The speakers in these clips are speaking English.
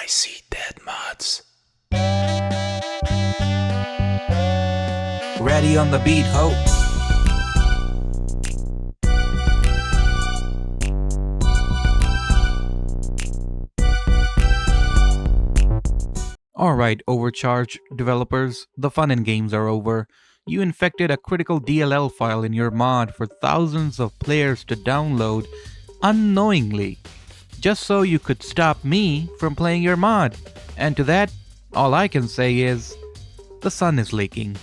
see dead mods. Ready on the beat, ho. Alright, Overcharged developers, the fun and games are over. You infected a critical DLL file in your mod for thousands of players to download unknowingly, just so you could stop me from playing your mod. And to that, all I can say is, the sun is leaking.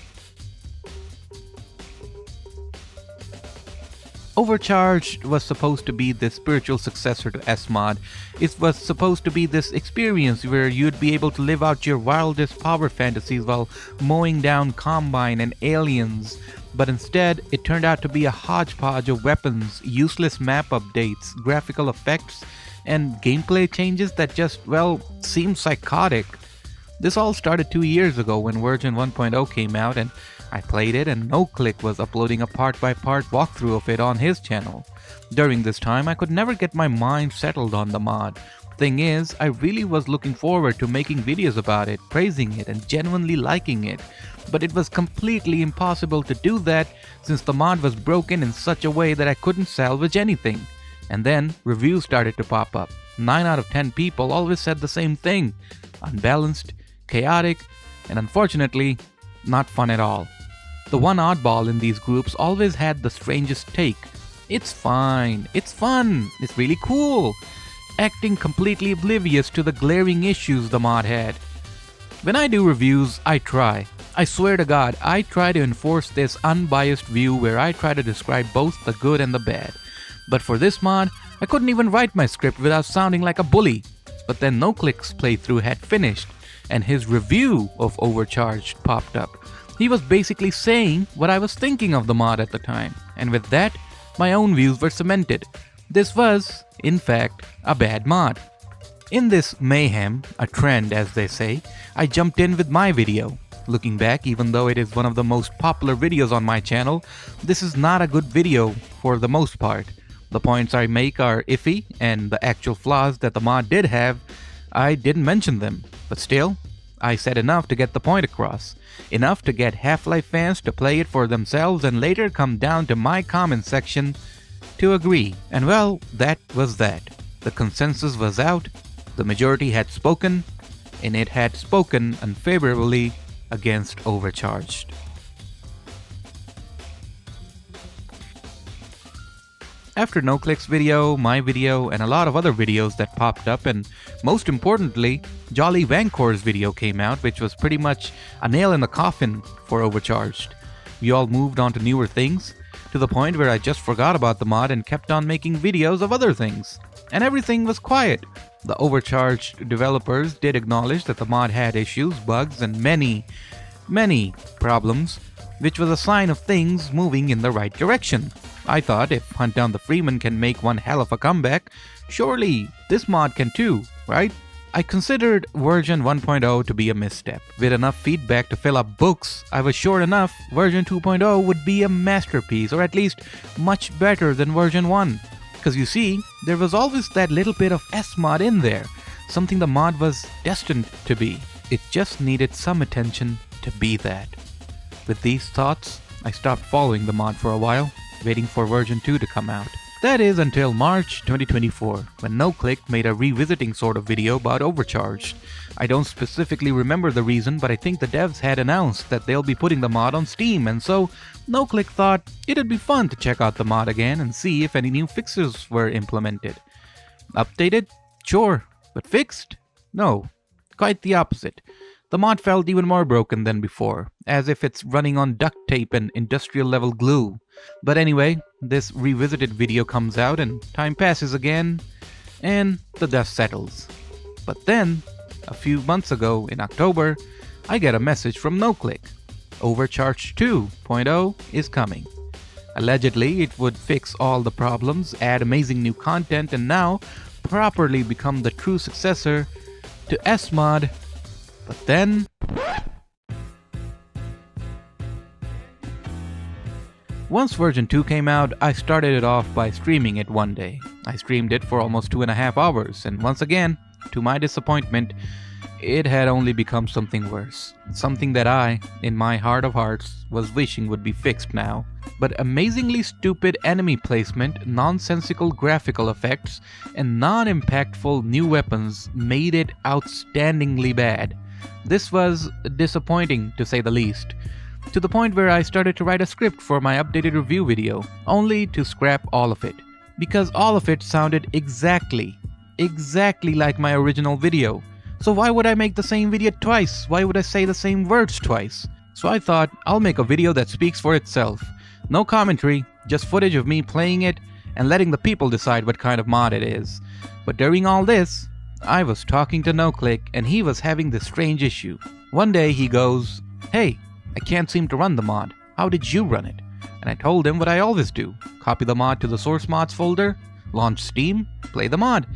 Overcharged was supposed to be the spiritual successor to SMod. It was supposed to be this experience where you'd be able to live out your wildest power fantasies while mowing down Combine and aliens. But instead, it turned out to be a hodgepodge of weapons, useless map updates, graphical effects, and gameplay changes that just, well, seem psychotic. This all started 2 years ago when version 1.0 came out, and I played it, and NoClick was uploading a part-by-part walkthrough of it on his channel. During this time, I could never get my mind settled on the mod. Thing is, I really was looking forward to making videos about it, praising it, and genuinely liking it. But it was completely impossible to do that since the mod was broken in such a way that I couldn't salvage anything. And then, reviews started to pop up. 9 out of 10 people always said the same thing. Unbalanced, chaotic, and unfortunately, not fun at all. The one oddball in these groups always had the strangest take. It's fine, it's fun, it's really cool, acting completely oblivious to the glaring issues the mod had. When I do reviews, I swear to God, I try to enforce this unbiased view where I try to describe both the good and the bad. But for this mod, I couldn't even write my script without sounding like a bully. But then NoClick's playthrough had finished, and his review of Overcharged popped up. He was basically saying what I was thinking of the mod at the time, and with that, my own views were cemented. This was, in fact, a bad mod. In this mayhem, a trend as they say, I jumped in with my video. Looking back, even though it is one of the most popular videos on my channel, this is not a good video for the most part. The points I make are iffy, and the actual flaws that the mod did have, I didn't mention them. But still, I said enough to get the point across. Enough to get Half-Life fans to play it for themselves and later come down to my comment section to agree. And well, that was that. The consensus was out, the majority had spoken, and it had spoken unfavorably against Overcharged. After NoClick's video, my video, and a lot of other videos that popped up, and most importantly, Jolly Vancor's video came out, which was pretty much a nail in the coffin for Overcharged. We all moved on to newer things, to the point where I just forgot about the mod and kept on making videos of other things. And everything was quiet. The Overcharged developers did acknowledge that the mod had issues, bugs, and many problems, which was a sign of things moving in the right direction. I thought if Hunt Down the Freeman can make one hell of a comeback, surely this mod can too, right? I considered version 1.0 to be a misstep. With enough feedback to fill up books, I was sure enough version 2.0 would be a masterpiece, or at least much better than version 1. Because you see, there was always that little bit of SMod in there, something the mod was destined to be. It just needed some attention to be that. With these thoughts, I stopped following the mod for a while, waiting for version 2 to come out. That is until March 2024, when NoClick made a revisiting sort of video about Overcharged. I don't specifically remember the reason, but I think the devs had announced that they'll be putting the mod on Steam, and so NoClick thought it'd be fun to check out the mod again and see if any new fixes were implemented. Updated? Sure. But fixed? No. Quite the opposite. The mod felt even more broken than before, as if it's running on duct tape and industrial level glue. But anyway, this revisited video comes out and time passes again, and the dust settles. But then, a few months ago in October, I get a message from NoClick. Overcharged 2.0 is coming. Allegedly, it would fix all the problems, add amazing new content, and now properly become the true successor to SMod. But then, once version 2 came out, I started it off by streaming it one day. I streamed it for almost 2.5 hours, and once again, to my disappointment, it had only become something worse. Something that I, in my heart of hearts, was wishing would be fixed now. But amazingly stupid enemy placement, nonsensical graphical effects, and non-impactful new weapons made it outstandingly bad. This was disappointing, to say the least. To the point where I started to write a script for my updated review video, only to scrap all of it. Because all of it sounded exactly like my original video. So why would I make the same video twice? Why would I say the same words twice? So I thought, I'll make a video that speaks for itself. No commentary, just footage of me playing it and letting the people decide what kind of mod it is. But during all this, I was talking to NoClick and he was having this strange issue. One day he goes, "Hey, I can't seem to run the mod. How did you run it?" And I told him what I always do. Copy the mod to the source mods folder, launch Steam, play the mod.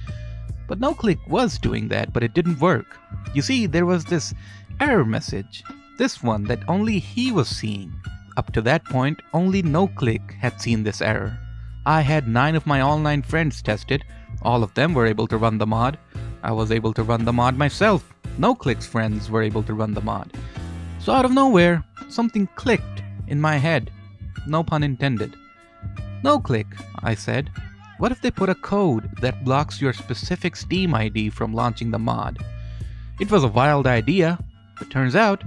But NoClick was doing that, but it didn't work. You see, there was this error message. This one that only he was seeing. Up to that point, only NoClick had seen this error. I had 9 of my online friends tested. All of them were able to run the mod. I was able to run the mod myself. NoClick's friends were able to run the mod. So out of nowhere, something clicked in my head. No pun intended. "NoClick," I said. "What if they put a code that blocks your specific Steam ID from launching the mod?" It was a wild idea, but turns out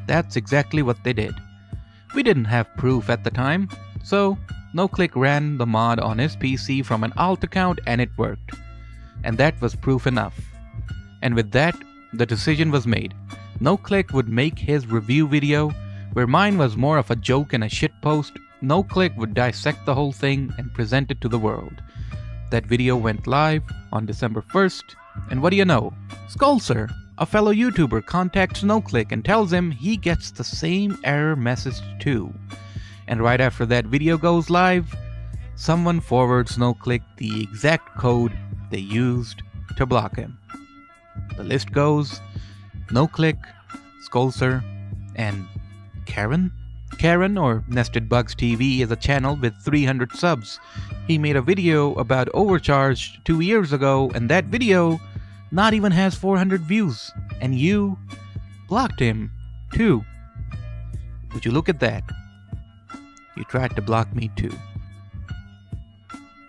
that's exactly what they did. We didn't have proof at the time, so NoClick ran the mod on his PC from an alt account and it worked. And that was proof enough. And with that, the decision was made. NoClick would make his review video, where mine was more of a joke and a shitpost. NoClick would dissect the whole thing and present it to the world. That video went live on December 1st, and what do you know? Skullsir, a fellow YouTuber, contacts NoClick and tells him he gets the same error message too. And right after that video goes live, someone forwards NoClick the exact code they used to block him. The list goes NoClick, Skullsir, and Karen? Karen, or Nested Bugs TV, is a channel with 300 subs. He made a video about Overcharged 2 years ago, and that video not even has 400 views. And you blocked him, too. Would you look at that? You tried to block me, too.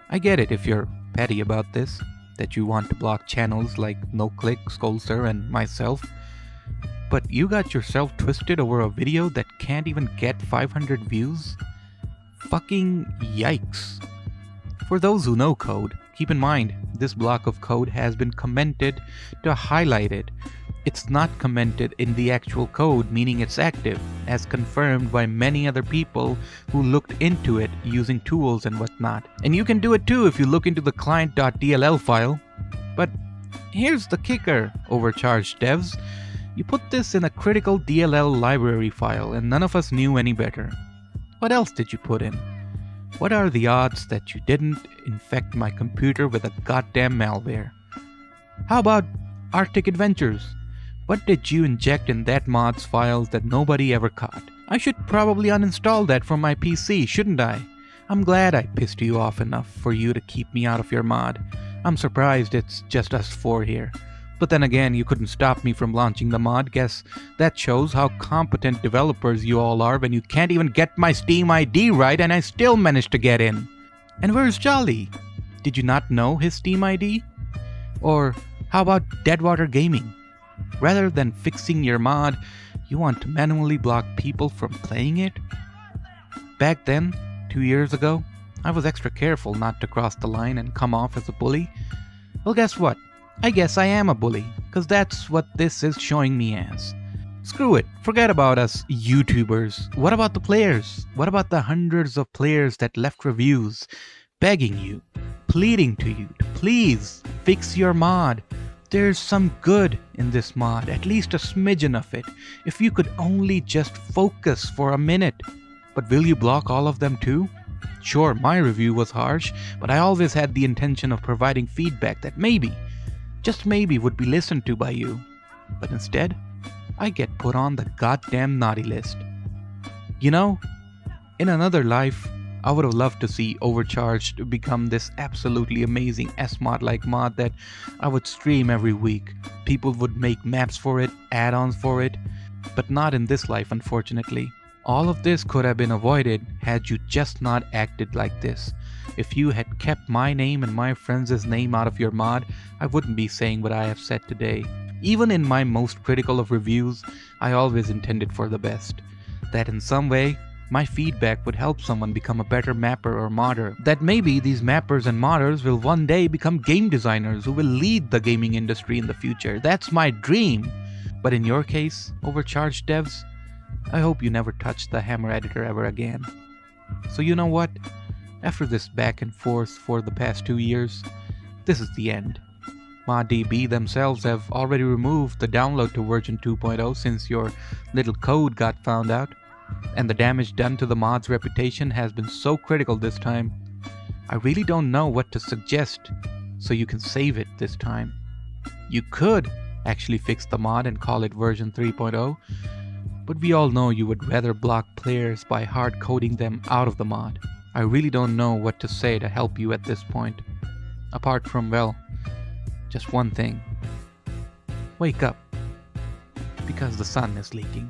I get it if you're petty about this, that you want to block channels like NoClick, Skullsir, and myself. But you got yourself twisted over a video that can't even get 500 views? Fucking yikes. For those who know code, keep in mind, this block of code has been commented to highlight it. It's not commented in the actual code, meaning it's active, as confirmed by many other people who looked into it using tools and whatnot. And you can do it too if you look into the client.dll file. But here's the kicker, Overcharged devs. You put this in a critical DLL library file and none of us knew any better. What else did you put in? What are the odds that you didn't infect my computer with a goddamn malware? How about Arctic Adventures? What did you inject in that mod's files that nobody ever caught? I should probably uninstall that from my PC, shouldn't I? I'm glad I pissed you off enough for you to keep me out of your mod. I'm surprised it's just us 4 here. But then again, you couldn't stop me from launching the mod. Guess that shows how competent developers you all are when you can't even get my Steam ID right and I still managed to get in. And where's Jolly? Did you not know his Steam ID? Or how about Deadwater Gaming? Rather than fixing your mod, you want to manually block people from playing it? Back then, 2 years ago, I was extra careful not to cross the line and come off as a bully. Well, guess what? I guess I am a bully, cause that's what this is showing me as. Screw it, forget about us YouTubers. What about the players? What about the hundreds of players that left reviews, begging you, pleading to you to please fix your mod? There's some good in this mod, at least a smidgen of it, if you could only just focus for a minute. But will you block all of them too? Sure, my review was harsh, but I always had the intention of providing feedback that maybe, just maybe, would be listened to by you. But instead, I get put on the goddamn naughty list. You know, in another life, I would have loved to see Overcharged become this absolutely amazing SMod-like mod that I would stream every week. People would make maps for it, add-ons for it, but not in this life, unfortunately. All of this could have been avoided had you just not acted like this. If you had kept my name and my friends' name out of your mod, I wouldn't be saying what I have said today. Even in my most critical of reviews, I always intended for the best. That in some way, my feedback would help someone become a better mapper or modder. That maybe these mappers and modders will one day become game designers who will lead the gaming industry in the future. That's my dream! But in your case, Overcharged devs, I hope you never touch the Hammer editor ever again. So you know what? After this back and forth for the past 2 years, this is the end. ModDB themselves have already removed the download to version 2.0 since your little code got found out, and the damage done to the mod's reputation has been so critical this time. I really don't know what to suggest so you can save it this time. You could actually fix the mod and call it version 3.0, but we all know you would rather block players by hard coding them out of the mod. I really don't know what to say to help you at this point. Apart from, well, just one thing. Wake up, because the sun is leaking.